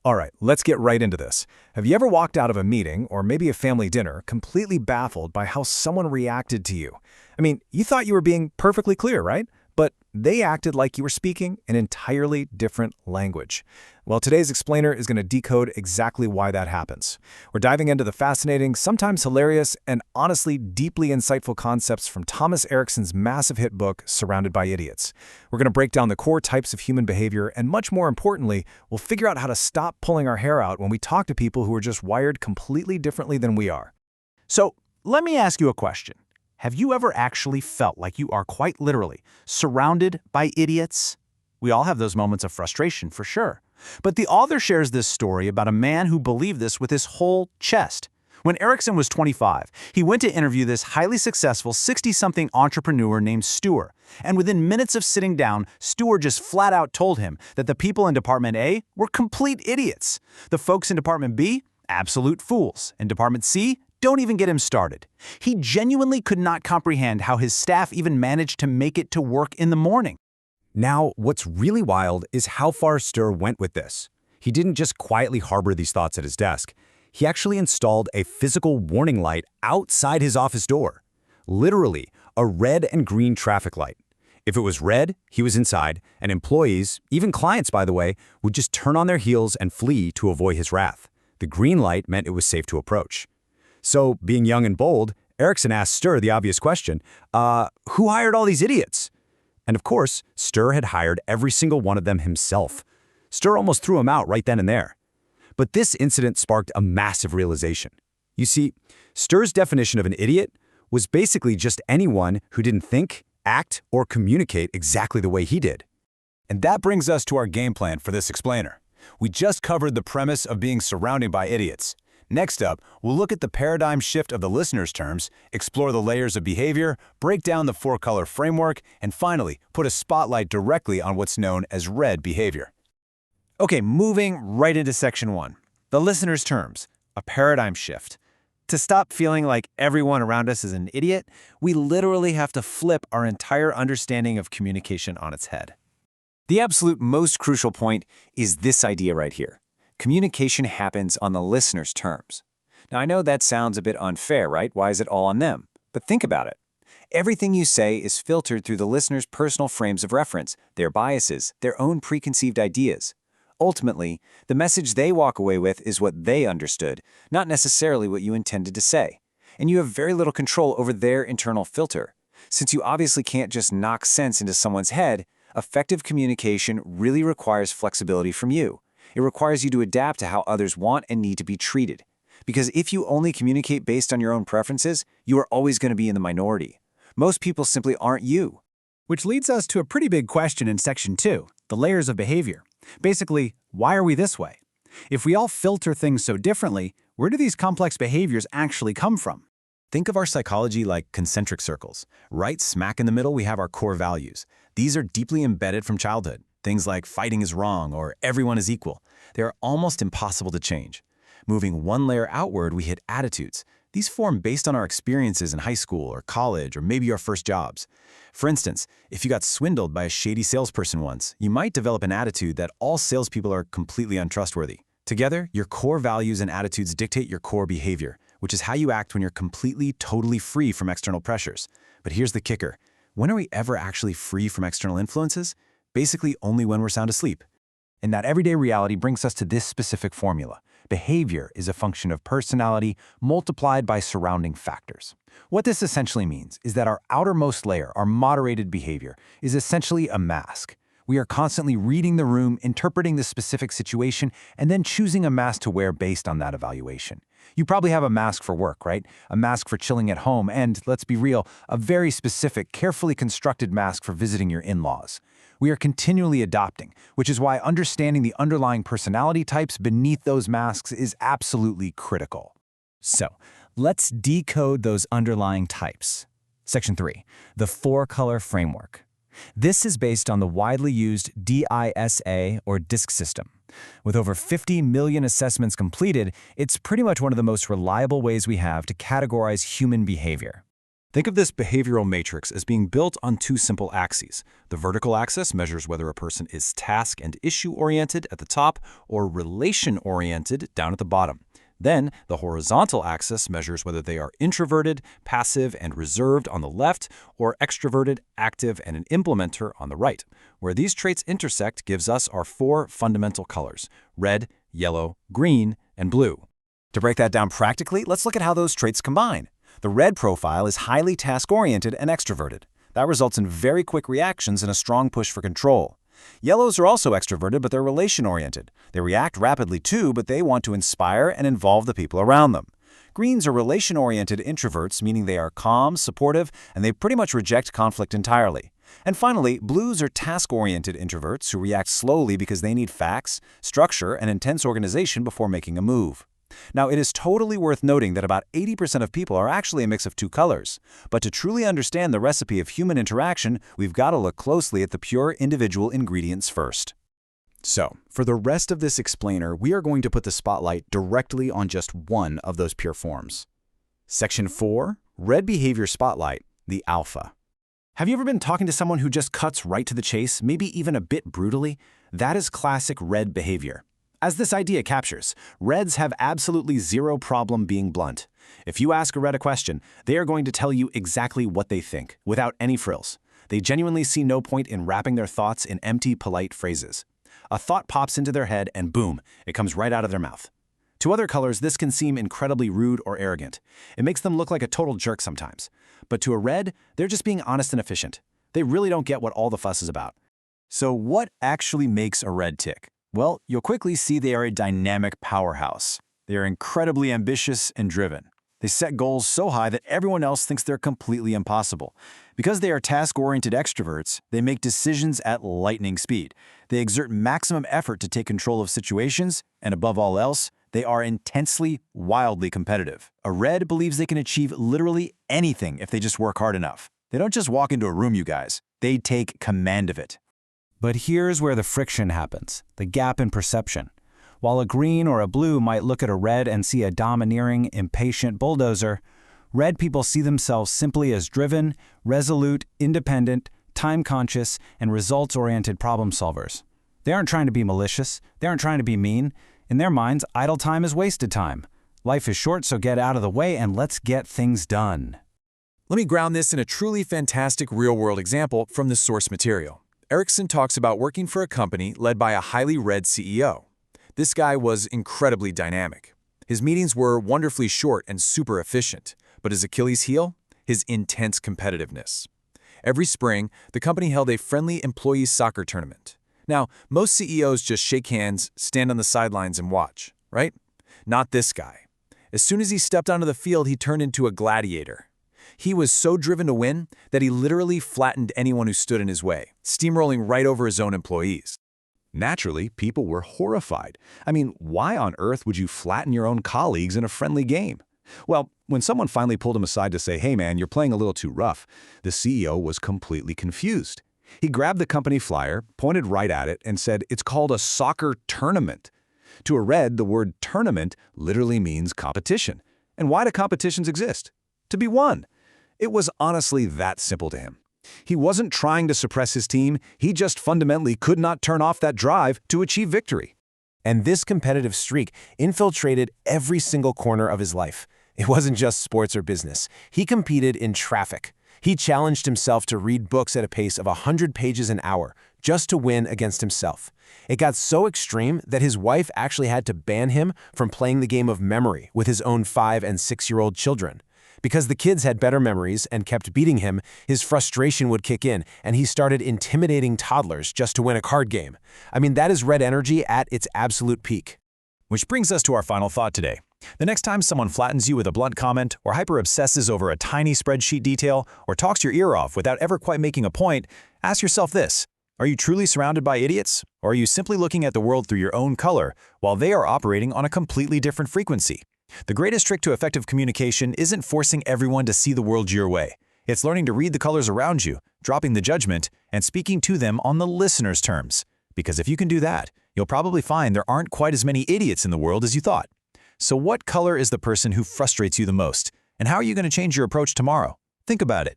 All right, let's get right into this. Have you ever walked out of a meeting, or maybe a family dinner, completely baffled by how someone reacted to you? I mean, you thought you were being perfectly clear, right? But they acted like you were speaking an entirely different language. Well, today's explainer is going to decode exactly why that happens. We're diving into the fascinating, sometimes hilarious, and honestly deeply insightful concepts from Thomas Erikson's massive hit book, Surrounded by Idiots. We're going to break down the core types of human behavior, and much more importantly, we'll figure out how to stop pulling our hair out when we talk to people who are just wired completely differently than we are. So, let me ask you a question. Have you ever actually felt like you are quite literally surrounded by idiots? We all have those moments of frustration, for sure. But the author shares this story about a man who believed this with his whole chest. When Erikson was 25, he went to interview this highly successful 60-something entrepreneur named Stuart. And within minutes of sitting down, Stuart just flat out told him that the people in Department A were complete idiots. The folks in Department B, absolute fools. And Department C, don't even get him started. He genuinely could not comprehend how his staff even managed to make it to work in the morning. Now, what's really wild is how far Stur went with this. He didn't just quietly harbor these thoughts at his desk. He actually installed a physical warning light outside his office door. Literally, a red and green traffic light. If it was red, he was inside, and employees, even clients by the way, would just turn on their heels and flee to avoid his wrath. The green light meant it was safe to approach. So, being young and bold, Erikson asked Stur the obvious question, who hired all these idiots? And of course, Stur had hired every single one of them himself. Stur almost threw him out right then and there. But this incident sparked a massive realization. You see, Stur's definition of an idiot was basically just anyone who didn't think, act, or communicate exactly the way he did. And that brings us to our game plan for this explainer. We just covered the premise of being surrounded by idiots. Next up, we'll look at the paradigm shift of the listener's terms, explore the layers of behavior, break down the four-color framework, and finally, put a spotlight directly on what's known as red behavior. Okay, moving right into Section 1. The listener's terms, a paradigm shift. To stop feeling like everyone around us is an idiot, we literally have to flip our entire understanding of communication on its head. The absolute most crucial point is this idea right here. Communication happens on the listener's terms. Now, I know that sounds a bit unfair, right? Why is it all on them? But think about it. Everything you say is filtered through the listener's personal frames of reference, their biases, their own preconceived ideas. Ultimately, the message they walk away with is what they understood, not necessarily what you intended to say. And you have very little control over their internal filter. Since you obviously can't just knock sense into someone's head, effective communication really requires flexibility from you. It requires you to adapt to how others want and need to be treated. Because if you only communicate based on your own preferences, you are always going to be in the minority. Most people simply aren't you. Which leads us to a pretty big question in Section 2, the layers of behavior. Basically, why are we this way? If we all filter things so differently, where do these complex behaviors actually come from? Think of our psychology like concentric circles. Right smack in the middle, we have our core values. These are deeply embedded from childhood. Things like fighting is wrong or everyone is equal. They are almost impossible to change. Moving one layer outward, we hit attitudes. These form based on our experiences in high school or college or maybe our first jobs. For instance, if you got swindled by a shady salesperson once, you might develop an attitude that all salespeople are completely untrustworthy. Together, your core values and attitudes dictate your core behavior, which is how you act when you're completely, totally free from external pressures. But here's the kicker. When are we ever actually free from external influences? Basically only when we're sound asleep. And that everyday reality brings us to this specific formula. Behavior is a function of personality multiplied by surrounding factors. What this essentially means is that our outermost layer, our moderated behavior, is essentially a mask. We are constantly reading the room, interpreting the specific situation, and then choosing a mask to wear based on that evaluation. You probably have a mask for work, right? A mask for chilling at home, and, let's be real, a very specific, carefully constructed mask for visiting your in-laws. We are continually adopting, which is why understanding the underlying personality types beneath those masks is absolutely critical. So, let's decode those underlying types. Section 3, the four-color framework. This is based on the widely used DISA, or DISC system. With over 50 million assessments completed, it's pretty much one of the most reliable ways we have to categorize human behavior. Think of this behavioral matrix as being built on two simple axes. The vertical axis measures whether a person is task and issue-oriented at the top or relation-oriented down at the bottom. Then, the horizontal axis measures whether they are introverted, passive, and reserved on the left, or extroverted, active, and an implementer on the right. Where these traits intersect gives us our four fundamental colors: red, yellow, green, and blue. To break that down practically, let's look at how those traits combine. The red profile is highly task-oriented and extroverted. That results in very quick reactions and a strong push for control. Yellows are also extroverted, but they're relation-oriented. They react rapidly too, but they want to inspire and involve the people around them. Greens are relation-oriented introverts, meaning they are calm, supportive, and they pretty much reject conflict entirely. And finally, blues are task-oriented introverts who react slowly because they need facts, structure, and intense organization before making a move. Now, it is totally worth noting that about 80% of people are actually a mix of two colors. But to truly understand the recipe of human interaction, we've got to look closely at the pure individual ingredients first. So, for the rest of this explainer, we are going to put the spotlight directly on just one of those pure forms. Section 4, Red Behavior Spotlight, the alpha. Have you ever been talking to someone who just cuts right to the chase, maybe even a bit brutally? That is classic red behavior. As this idea captures, reds have absolutely zero problem being blunt. If you ask a red a question, they are going to tell you exactly what they think, without any frills. They genuinely see no point in wrapping their thoughts in empty, polite phrases. A thought pops into their head and boom, it comes right out of their mouth. To other colors, this can seem incredibly rude or arrogant. It makes them look like a total jerk sometimes. But to a red, they're just being honest and efficient. They really don't get what all the fuss is about. So what actually makes a red tick? Well, you'll quickly see they are a dynamic powerhouse. They are incredibly ambitious and driven. They set goals so high that everyone else thinks they're completely impossible. Because they are task-oriented extroverts, they make decisions at lightning speed. They exert maximum effort to take control of situations, and above all else, they are intensely, wildly competitive. A red believes they can achieve literally anything if they just work hard enough. They don't just walk into a room, you guys. They take command of it. But here's where the friction happens, the gap in perception. While a green or a blue might look at a red and see a domineering, impatient bulldozer, red people see themselves simply as driven, resolute, independent, time-conscious, and results-oriented problem solvers. They aren't trying to be malicious. They aren't trying to be mean. In their minds, idle time is wasted time. Life is short, so get out of the way and let's get things done. Let me ground this in a truly fantastic real-world example from the source material. Erikson talks about working for a company led by a highly red CEO. This guy was incredibly dynamic. His meetings were wonderfully short and super efficient, but his Achilles heel? His intense competitiveness. Every spring, the company held a friendly employee soccer tournament. Now, most CEOs just shake hands, stand on the sidelines and watch, right? Not this guy. As soon as he stepped onto the field, he turned into a gladiator. He was so driven to win that he literally flattened anyone who stood in his way, steamrolling right over his own employees. Naturally, people were horrified. I mean, why on earth would you flatten your own colleagues in a friendly game? Well, when someone finally pulled him aside to say, "Hey man, you're playing a little too rough," the CEO was completely confused. He grabbed the company flyer, pointed right at it, and said, "It's called a soccer tournament." To a red, the word tournament literally means competition. And why do competitions exist? To be won. It was honestly that simple to him. He wasn't trying to suppress his team, he just fundamentally could not turn off that drive to achieve victory. And this competitive streak infiltrated every single corner of his life. It wasn't just sports or business. He competed in traffic. He challenged himself to read books at a pace of 100 pages an hour, just to win against himself. It got so extreme that his wife actually had to ban him from playing the game of memory with his own 5- and 6-year-old children. Because the kids had better memories and kept beating him, his frustration would kick in, and he started intimidating toddlers just to win a card game. I mean, that is red energy at its absolute peak. Which brings us to our final thought today. The next time someone flattens you with a blunt comment, or hyper-obsesses over a tiny spreadsheet detail, or talks your ear off without ever quite making a point, ask yourself this: are you truly surrounded by idiots? Or are you simply looking at the world through your own color, while they are operating on a completely different frequency? The greatest trick to effective communication isn't forcing everyone to see the world your way. It's learning to read the colors around you, dropping the judgment, and speaking to them on the listener's terms. Because if you can do that, you'll probably find there aren't quite as many idiots in the world as you thought. So what color is the person who frustrates you the most? And how are you going to change your approach tomorrow? Think about it.